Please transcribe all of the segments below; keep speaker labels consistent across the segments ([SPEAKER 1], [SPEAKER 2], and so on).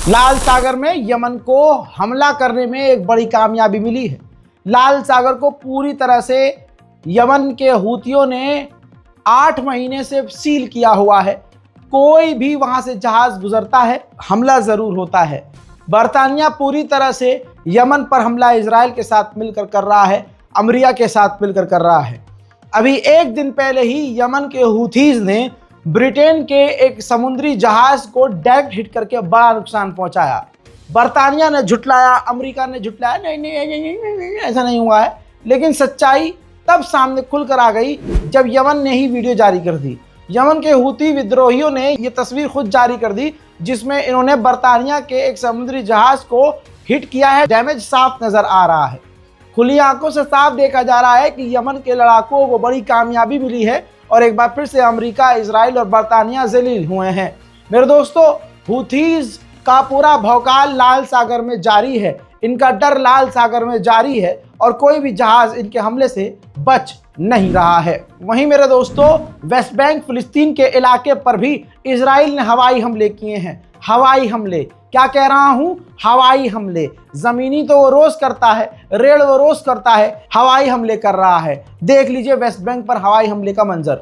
[SPEAKER 1] लाल सागर में यमन को हमला करने में एक बड़ी कामयाबी मिली है। लाल सागर को पूरी तरह से यमन के हूतियों ने 8 महीने से सील किया हुआ है। कोई भी वहां से जहाज गुजरता है, हमला जरूर होता है। बरतानिया पूरी तरह से यमन पर हमला इजराइल के साथ मिलकर कर रहा है, अमेरिका के साथ मिलकर कर रहा है। अभी एक दिन पहले ही यमन के हूथीज ने ब्रिटेन के एक समुद्री जहाज को डायरेक्ट हिट करके बड़ा नुकसान पहुंचाया। बरतानिया ने झुटलाया, अमेरिका ने झुटलाया, नहीं, ऐसा नहीं हुआ है। लेकिन सच्चाई तब सामने खुलकर आ गई जब यमन ने ही वीडियो जारी कर दी। यमन के हूती विद्रोहियों ने ये तस्वीर खुद जारी कर दी जिसमें इन्होंने बरतानिया के एक समुद्री जहाज को हिट किया है। डैमेज साफ नजर आ रहा है, खुली आंखों से साफ देखा जा रहा है कि यमन के लड़ाकों को बड़ी कामयाबी मिली है और एक बार फिर से अमेरिका, इजराइल और बरतानिया जलील हुए हैं। मेरे दोस्तों, हूथीज का पूरा भौकाल लाल सागर में जारी है, इनका डर लाल सागर में जारी है और कोई भी जहाज इनके हमले से बच नहीं रहा है। वहीं मेरे दोस्तों, वेस्ट बैंक फिलिस्तीन के इलाके पर भी इजराइल ने हवाई हमले किए हैं। हवाई हमले, क्या कह रहा हूं, हवाई हमले। जमीनी तो वो रोज करता है, रेड वो रोज करता है, हवाई हमले कर रहा है। देख लीजिए वेस्ट बैंक पर हवाई हमले का मंजर।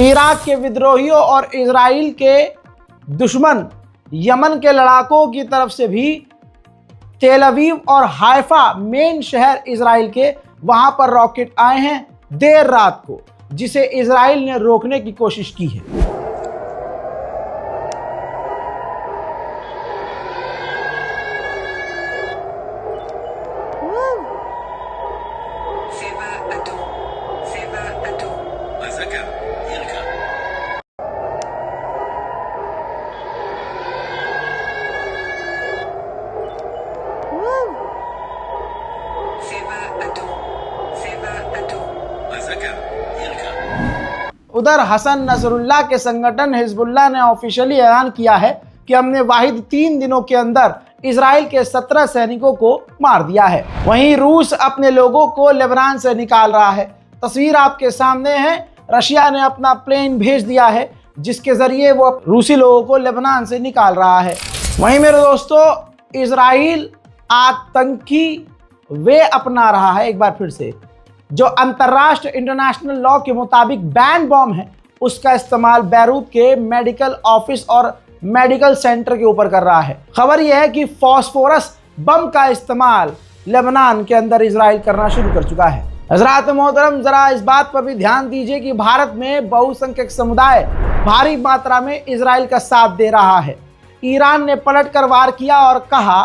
[SPEAKER 1] इराक के विद्रोहियों और इजराइल के दुश्मन यमन के लड़ाकों की तरफ से भी तेल अवीव और हाइफा, मेन शहर इजराइल के, वहां पर रॉकेट आए हैं देर रात को, जिसे इजराइल ने रोकने की कोशिश की है। उधर हसन नसरुल्लाह के संगठन हिजबुल्लाह ने ऑफिशियली ऐलान किया है कि हमने वाहिद 3 दिनों के अंदर इजराइल के 17 सैनिकों को मार दिया है। वहीं रूस अपने लोगों को लेबनान से निकाल रहा है। तस्वीर आपके सामने है, रशिया ने अपना प्लेन भेज दिया है जिसके जरिए वो रूसी लोगों को लेबनान से निकाल रहा है। वहीं मेरे दोस्तों, इजराइल आतंकी वे अपना रहा है। एक बार फिर से जो अंतर्राष्ट्रीय इंटरनेशनल लॉ के मुताबिक बैन बॉम्ब है, उसका इस्तेमाल बैरूत के मेडिकल ऑफिस और मेडिकल सेंटर के ऊपर कर रहा है। खबर यह है कि फॉस्फोरस बम का इस्तेमाल लेबनान के अंदर इजराइल करना शुरू कर चुका है। हजरात मोहतरम, जरा इस बात पर भी ध्यान दीजिए कि भारत में बहुसंख्यक समुदाय भारी मात्रा में इजराइल का साथ दे रहा है। ईरान ने पलटकर वार किया और कहा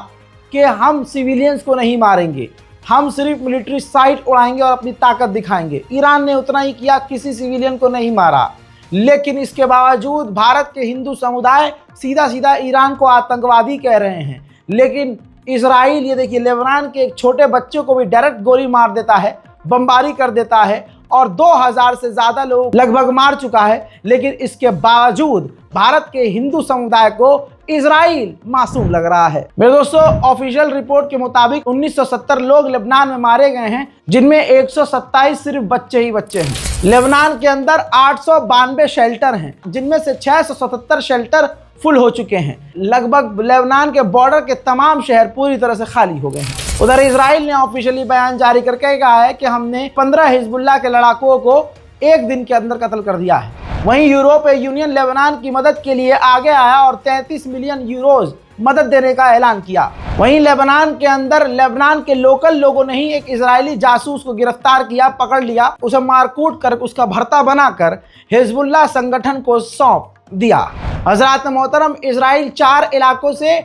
[SPEAKER 1] कि हम सिविलियंस को नहीं मारेंगे, हम सिर्फ मिलिट्री साइट उड़ाएंगे और अपनी ताकत दिखाएंगे। ईरान ने उतना ही किया, किसी सिविलियन को नहीं मारा। लेकिन इसके बावजूद भारत के हिंदू समुदाय सीधा सीधा ईरान को आतंकवादी कह रहे हैं। लेकिन इजराइल, ये देखिए, लेबनान के एक छोटे बच्चे को भी डायरेक्ट गोली मार देता है, बमबारी कर देता है और 2000 से ज्यादा लोग लगभग मार चुका है। लेकिन इसके बावजूद भारत के हिंदू समुदाय को इजराइल मासूम लग रहा है। मेरे दोस्तों, ऑफिशियल रिपोर्ट के मुताबिक 1970 लोग लेबनान में मारे गए हैं, जिनमें 127 सिर्फ बच्चे ही बच्चे हैं। लेबनान के अंदर 892 शेल्टर हैं, जिनमें से 677 शेल्टर फुल हो चुके हैं। लगभग लेबनान के बॉर्डर के तमाम शहर पूरी तरह से खाली हो गए हैं। उधर इजराइल ने ऑफिशियली बयान जारी करके कहा है कि हमने 15 हिजबुल्लाह के लड़ाकों को एक दिन के अंदर कत्ल कर दिया है। वहीं यूरोपीय यूनियन लेबनान की मदद के लिए आगे आया और 33 मिलियन यूरोज मदद देने का ऐलान किया। वहीं लेबनान के अंदर लेबनान के लोकल लोगों ने ही एक इजरायली जासूस को गिरफ्तार किया, पकड़ लिया, उसे मारकूट कर उसका भर्ता बनाकर हिजबुल्लाह संगठन को सौंप दिया। हजरात मोहतरम, इजराइल 4 इलाकों से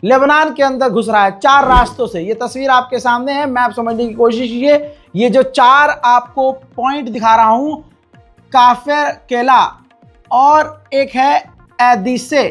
[SPEAKER 1] लेबनान के अंदर घुस रहा है, 4 रास्तों से। ये तस्वीर आपके सामने है, मैप समझने की कोशिश कीजिए। ये जो 4 आपको पॉइंट दिखा रहा हूं, काफिर केला और एक है एदिसे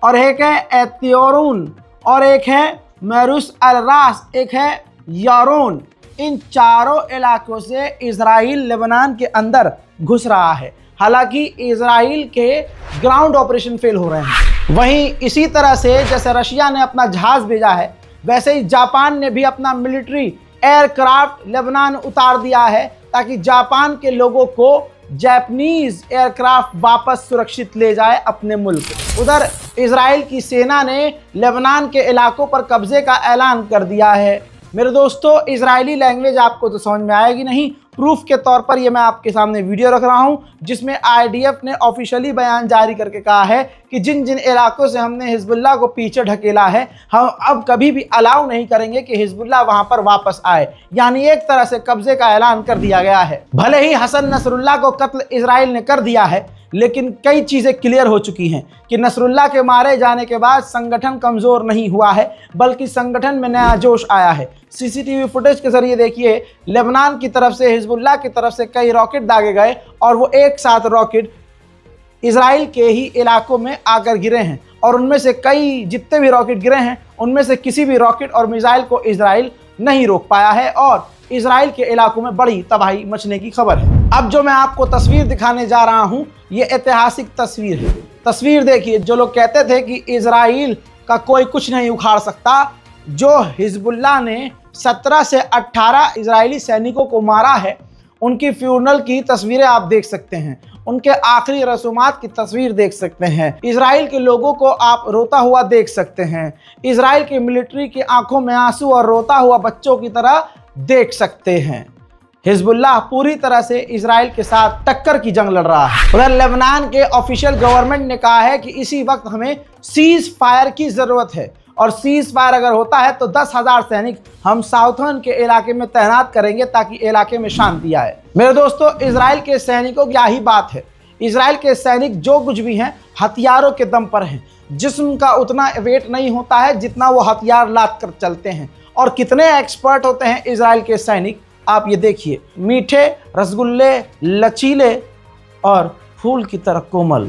[SPEAKER 1] और एक है एत्योरून और एक है मेरुस अल रास, एक है यारोन। इन चारों इलाकों से इजराइल लेबनान के अंदर घुस रहा है। हालांकि इजराइल के ग्राउंड ऑपरेशन फेल हो रहे हैं। वहीं इसी तरह से जैसे रशिया ने अपना जहाज भेजा है, वैसे ही जापान ने भी अपना मिलिट्री एयरक्राफ्ट लेबनान उतार दिया है ताकि जापान के लोगों को जापानीज एयरक्राफ्ट वापस सुरक्षित ले जाए अपने मुल्क। उधर इजराइल की सेना ने लेबनान के इलाकों पर कब्जे का ऐलान कर दिया है। मेरे दोस्तों, इजरायली लैंग्वेज आपको तो समझ में आएगी नहीं। प्रूफ के तौर पर ये मैं आपके सामने वीडियो रख रहा हूं जिसमें आईडीएफ ने ऑफिशियली बयान जारी करके कहा है कि जिन जिन इलाकों से हमने हिजबुल्लाह को पीछे ढकेला है, हम अब कभी भी अलाउ नहीं करेंगे कि हिजबुल्लाह वहां पर वापस आए। यानी एक तरह से कब्जे का ऐलान कर दिया गया है। भले ही हसन नसरुल्लाह को कत्ल इजराइल ने कर दिया है, लेकिन कई चीज़ें क्लियर हो चुकी हैं कि नसरुल्लाह के मारे जाने के बाद संगठन कमज़ोर नहीं हुआ है, बल्कि संगठन में नया जोश आया है। सीसीटीवी फुटेज के जरिए देखिए, लेबनान की तरफ से हिजबुल्लाह की तरफ से कई रॉकेट दागे गए और वो एक साथ रॉकेट इजराइल के ही इलाकों में आकर गिरे हैं और उनमें से कई जितने भी रॉकेट गिरे हैं उनमें से किसी भी रॉकेट और मिसाइल को इजराइल नहीं रोक पाया है और इजराइल के इलाकों में बड़ी तबाही मचने की खबर है। अब जो मैं आपको तस्वीर दिखाने जा रहा हूं, ये ऐतिहासिक तस्वीर है। तस्वीर देखिए। जो लोग कहते थे कि इजराइल का कोई कुछ नहीं उखाड़ सकता, जो हिजबुल्लाह ने 17 से 18 इजरायली सैनिकों को मारा है, उनकी फ्यूनरल की तस्वीरें आप देख सकते हैं, उनके आखिरी रसूमात की तस्वीर देख सकते हैं। इजराइल के लोगों को आप रोता हुआ देख सकते हैं। इजराइल की मिलिट्री की आंखों में आंसू और रोता हुआ बच्चों की तरह देख सकते हैं। हिजबुल्लाह पूरी तरह से इजराइल के साथ टक्कर की जंग लड़ रहा है। उधर लेबनान के ऑफिशियल गवर्नमेंट ने कहा है कि इसी वक्त हमें सीज फायर की ज़रूरत है और सीज फायर अगर होता है तो 10,000 सैनिक हम साउथर्न के इलाके में तैनात करेंगे ताकि इलाके में शांति आए। मेरे दोस्तों, इजराइल के सैनिकों की यही बात है। इजराइल के सैनिक जो कुछ भी हैं हथियारों के दम पर हैं। जिस्म का उतना वेट नहीं होता है जितना वो हथियार लाद कर चलते हैं। और कितने एक्सपर्ट होते हैं इजराइल के सैनिक, आप ये देखिए। मीठे, रसगुल्ले, लचीले और फूल की तरह कोमल।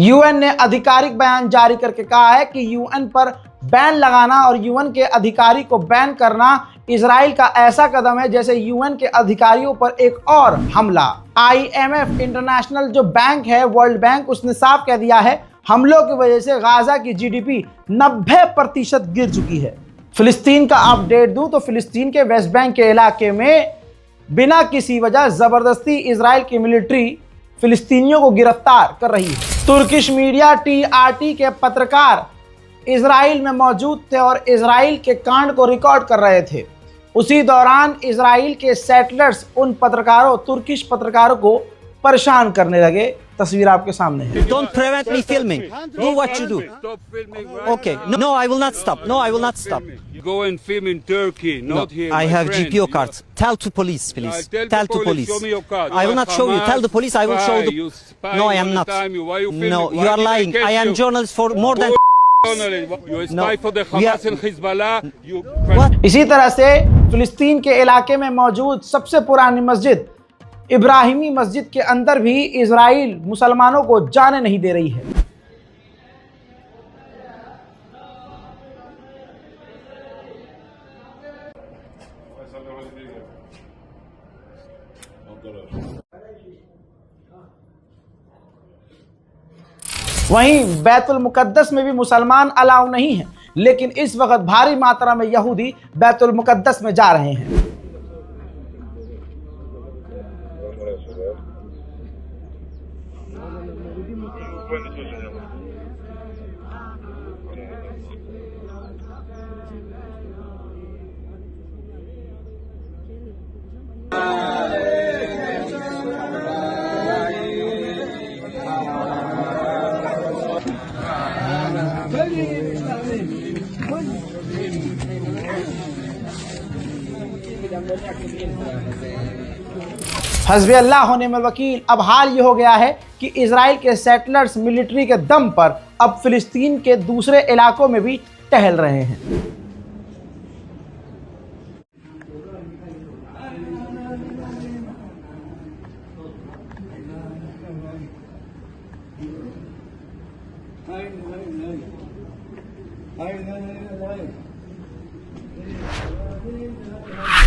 [SPEAKER 1] यूएन ने आधिकारिक बयान जारी करके कहा है कि यूएन पर बैन लगाना और यूएन के अधिकारी को बैन करना इजराइल का ऐसा कदम है जैसे यूएन के अधिकारियों पर एक और हमला। आईएमएफ इंटरनेशनल जो बैंक है, वर्ल्ड बैंक, उसने साफ कह दिया है हमलों की वजह से गाजा की जीडीपी 90% गिर चुकी है। फिलिस्तीन का अपडेट दूं तो फिलिस्तीन के वेस्ट बैंक के इलाके में बिना किसी वजह जबरदस्ती इजराइल की मिलिट्री फिलिस्तीनियों को गिरफ्तार कर रही है। तुर्किश मीडिया टीआरटी के पत्रकार इजराइल में मौजूद थे और इजराइल के कांड को रिकॉर्ड कर रहे थे। उसी दौरान इजराइल के सेटलर्स उन पत्रकारों, तुर्किश पत्रकारों को परेशान करने लगे। तस्वीर आपके सामने है।
[SPEAKER 2] Don't prevent me filming. Do what you do.
[SPEAKER 3] Stop filming.
[SPEAKER 2] Okay. No, I will not stop. No, I will not stop.
[SPEAKER 3] Go and film in Turkey,
[SPEAKER 2] No,
[SPEAKER 3] not here.
[SPEAKER 2] I
[SPEAKER 3] my
[SPEAKER 2] have
[SPEAKER 3] friend.
[SPEAKER 2] GPO cards. Tell to police, please.
[SPEAKER 3] Tell the
[SPEAKER 2] to police.
[SPEAKER 3] Show me your card.
[SPEAKER 2] I
[SPEAKER 3] You
[SPEAKER 2] will
[SPEAKER 3] are
[SPEAKER 2] not show you.
[SPEAKER 3] Hamas
[SPEAKER 2] Tell the police. I will show
[SPEAKER 3] You
[SPEAKER 2] the.
[SPEAKER 3] spy
[SPEAKER 2] No, I
[SPEAKER 3] all
[SPEAKER 2] am
[SPEAKER 3] the
[SPEAKER 2] not.
[SPEAKER 3] time. Why you filming?
[SPEAKER 2] No,
[SPEAKER 3] Why
[SPEAKER 2] you are
[SPEAKER 3] did I
[SPEAKER 2] lying.
[SPEAKER 3] catch
[SPEAKER 2] I am
[SPEAKER 3] you?
[SPEAKER 2] journalist for more than.
[SPEAKER 3] Journalist. You spy
[SPEAKER 2] No.
[SPEAKER 3] for the
[SPEAKER 2] We are-
[SPEAKER 3] Hamas and Hezbollah. You.
[SPEAKER 2] What?
[SPEAKER 1] इसी तरह से फिलिस्तीन के इलाके में मौजूद सबसे पुरानी मस्जिद इब्राहिमी मस्जिद के अंदर भी इजराइल मुसलमानों को जाने नहीं दे रही है। वहीं बैतुल मुकद्दस में भी मुसलमान अलाउ नहीं है, लेकिन इस वक्त भारी मात्रा में यहूदी बैतुल मुकद्दस में जा रहे हैं। हस्बी अल्लाह व निअमल वकील। अब हाल ये हो गया है कि इजराइल के सेटलर्स मिलिट्री के दम पर अब फिलिस्तीन के दूसरे इलाकों में भी टहल रहे हैं।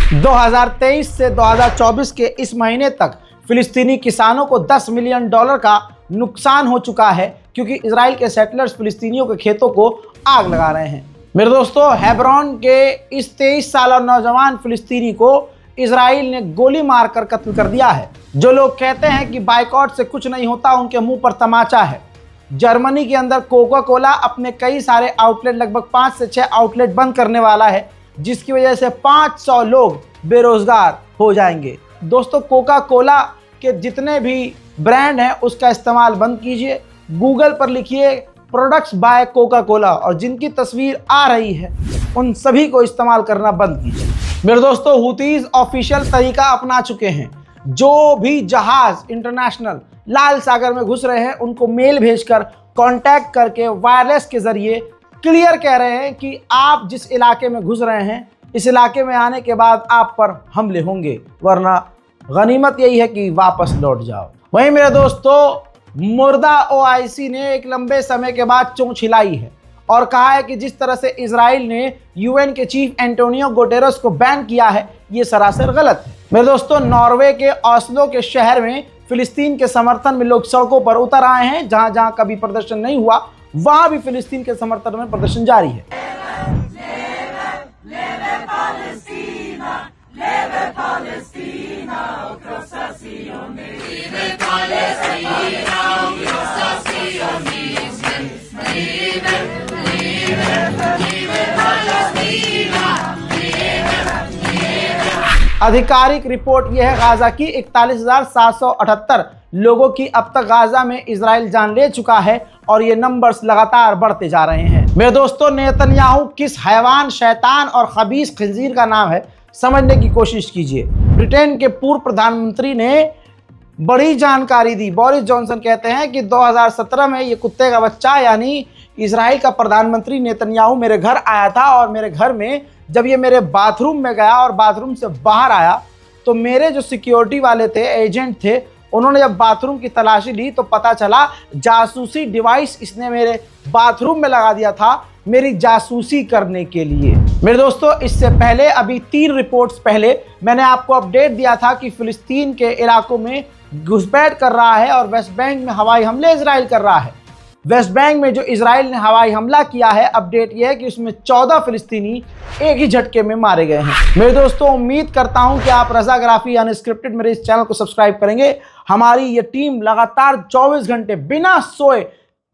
[SPEAKER 1] 2023 से 2024 के इस महीने तक फिलिस्तीनी किसानों को $10 मिलियन का नुकसान हो चुका है, क्योंकि इजराइल के सेटलर्स फिलिस्तीनियों के खेतों को आग लगा रहे हैं। मेरे दोस्तों, हेब्रोन के इस 23 साल नौजवान फिलिस्तीनी को इजराइल ने गोली मारकर कत्ल कर दिया है। जो लोग कहते हैं कि बाइकॉट से कुछ नहीं होता, उनके मुंह पर तमाचा है। जर्मनी के अंदर कोका कोला अपने कई सारे आउटलेट, लगभग 5 से 6 आउटलेट बंद करने वाला है, जिसकी वजह से 500 लोग बेरोजगार हो जाएंगे। दोस्तों, कोका कोला के जितने भी ब्रांड हैं उसका इस्तेमाल बंद कीजिए। गूगल पर लिखिए प्रोडक्ट्स बाय कोका कोला और जिनकी तस्वीर आ रही है उन सभी को इस्तेमाल करना बंद कीजिए। मेरे दोस्तों, हुतीज ऑफिशियल तरीका अपना चुके हैं। जो भी जहाज इंटरनेशनल लाल सागर में घुस रहे हैं उनको मेल भेजकर कांटेक्ट करके वायरलेस के जरिए क्लियर कह रहे हैं कि आप जिस इलाके में घुस रहे हैं, इस इलाके में आने के बाद आप पर हमले होंगे, वरना गनीमत यही है कि वापस लौट जाओ। वहीं मेरे दोस्तों, मुर्दा ओआईसी ने एक लंबे समय के बाद चोंच हिलाई है और कहा है कि जिस तरह से इजराइल ने यूएन के चीफ एंटोनियो गुटेरेस को बैन किया है, ये सरासर गलत है। मेरे दोस्तों, नॉर्वे के ऑस्लो के शहर में फिलिस्तीन के समर्थन में लोग सड़कों पर उतर आए हैं। जहां जहां कभी प्रदर्शन नहीं हुआ, वहां भी फिलिस्तीन के समर्थन में प्रदर्शन जारी है। आधिकारिक रिपोर्ट यह है गाजा की 41,778 लोगों की अब तक गाजा में इजराइल जान ले चुका है और ये नंबर्स लगातार बढ़ते जा रहे हैं। मेरे दोस्तों, नेतन्याहू किस हैवान, शैतान और खबीस खंजीर का नाम है, समझने की कोशिश कीजिए। ब्रिटेन के पूर्व प्रधानमंत्री ने बड़ी जानकारी दी। बोरिस जॉनसन कहते हैं कि 2017 में ये कुत्ते का बच्चा यानी इजराइल का प्रधानमंत्री नेतन्याहू मेरे घर आया था और मेरे घर में जब ये मेरे बाथरूम में गया और बाथरूम से बाहर आया तो मेरे जो सिक्योरिटी वाले थे, एजेंट थे, उन्होंने जब बाथरूम की तलाशी ली तो पता चला जासूसी डिवाइस इसने मेरे बाथरूम में लगा दिया था मेरी जासूसी करने के लिए। मेरे दोस्तों, इससे पहले अभी 3 रिपोर्ट्स पहले मैंने आपको अपडेट दिया था कि फिलिस्तीन के इलाकों में घुसपैठ कर रहा है और वेस्ट बैंक में हवाई हमले इजराइल कर रहा है। वेस्ट बैंक में जो इजराइल ने हवाई हमला किया है, अपडेट यह है कि उसमें 14 फिलिस्तीनी एक ही झटके में मारे गए हैं। मेरे दोस्तों, उम्मीद करता हूं कि आप रज़ाग्राफी अनस्क्रिप्टेड मेरे इस चैनल को सब्सक्राइब करेंगे। हमारी ये टीम लगातार 24 घंटे बिना सोए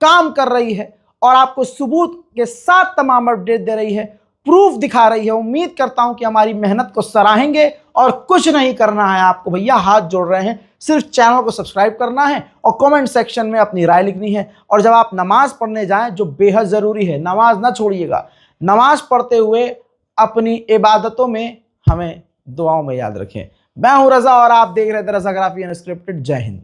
[SPEAKER 1] काम कर रही है और आपको सबूत के साथ तमाम अपडेट दे रही है, प्रूफ दिखा रही है। उम्मीद करता हूं कि हमारी मेहनत को सराहेंगे और कुछ नहीं करना है आपको भैया, हाथ जोड़ रहे हैं, सिर्फ चैनल को सब्सक्राइब करना है और कमेंट सेक्शन में अपनी राय लिखनी है। और जब आप नमाज पढ़ने जाएं, जो बेहद ज़रूरी है, नमाज ना छोड़िएगा। नमाज पढ़ते हुए अपनी इबादतों में हमें दुआओं में याद रखें। मैं हूं रज़ा और आप देख रहे थे रज़ाग्राफी अनस्क्रिप्टेड। जय हिंद।